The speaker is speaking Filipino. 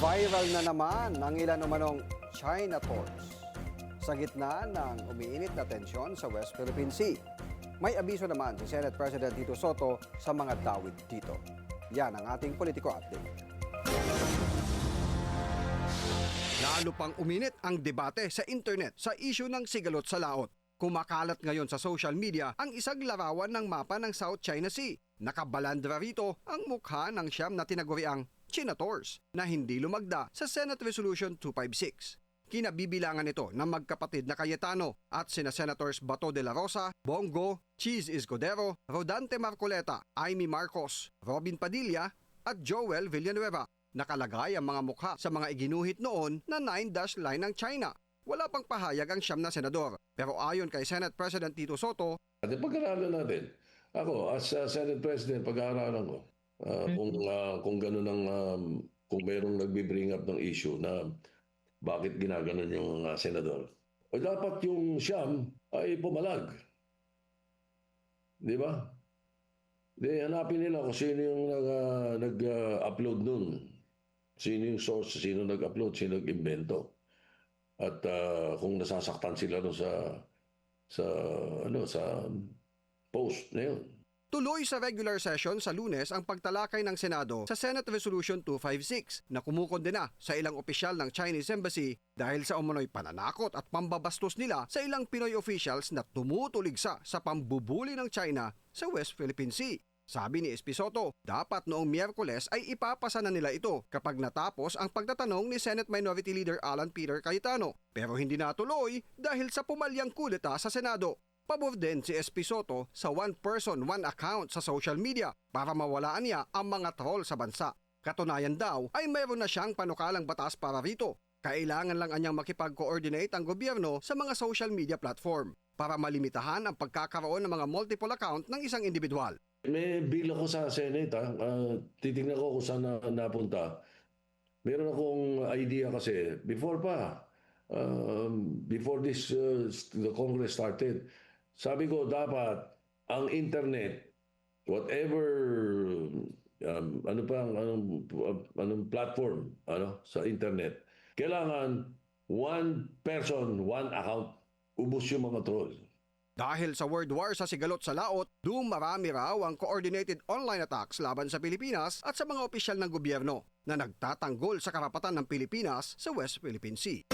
Viral na naman ang ilan umanong China tours sa gitna ng umiinit na tensyon sa West Philippine Sea. May abiso naman si Senate President Tito Soto sa mga dawit dito. Yan ang ating politiko update. Lalo pang uminit ang debate sa internet sa isyu ng sigalot sa laot. Kumakalat ngayon sa social media ang isang larawan ng mapa ng South China Sea. Nakabalandra rito ang mukha ng siyam na tinaguriang China Tours na hindi lumagda sa Senate Resolution 256. Kinabibilangan ito ng magkapatid na Cayetano at sina Senators Bato de la Rosa, Bongo, Cheese Escudero, Rodante Marcoleta, Amy Marcos, Robin Padilla at Joel Villanueva. Nakalagay ang mga mukha sa mga iginuhit noon na 9-dash line ng China. Wala pang pahayag ang siyam na senador. Pero ayon kay Senate President Tito Soto, At pag-aralan natin, ako as Senate President, pag-aaralan ko kung gano'n ang kung mayroong nagbi-bring up ng issue na bakit ginaganon yung senador. O dapat yung siyam ay pumalag. Di ba? Di hanapin nila kung sino yung nag-upload nun. Sino yung source, sino nag-upload, sino nag-invento. At kung nasasaktan sila no sa post na yun. tuloy sa regular session sa Lunes ang pagtalakay ng Senado sa Senate Resolution 256 na kumukondena sa ilang opisyal ng Chinese Embassy dahil sa umano'y pananakot at pambabastos nila sa ilang Pinoy officials na tumutuligsa sa pambubuli ng China sa West Philippine Sea. Sabi ni Espisoto, dapat noong Miyerkules ay ipapasa na nila ito kapag natapos ang pagtatanong ni Senate Minority Leader Alan Peter Cayetano. Pero hindi natuloy dahil sa pumalyang kudeta sa Senado. Pabor din si Espisoto sa one person, one account sa social media para mawalaan niya ang mga troll sa bansa. Katunayan daw ay mayroon na siyang panukalang batas para rito. Kailangan lang anyang makipag-coordinate ang gobyerno sa mga social media platform para malimitahan ang pagkakaroon ng mga multiple account ng isang individual. May bill ako sa Senate. Titignan ko kung saan napunta. Meron akong idea kasi before the Congress started, sabi ko dapat ang internet, whatever anong platform sa internet, kailangan one person, one account. Ubos yung mga troll. Dahil sa word war sa sigalot sa laot, dumarami raw ang coordinated online attacks laban sa Pilipinas at sa mga opisyal ng gobyerno na nagtatanggol sa karapatan ng Pilipinas sa West Philippine Sea.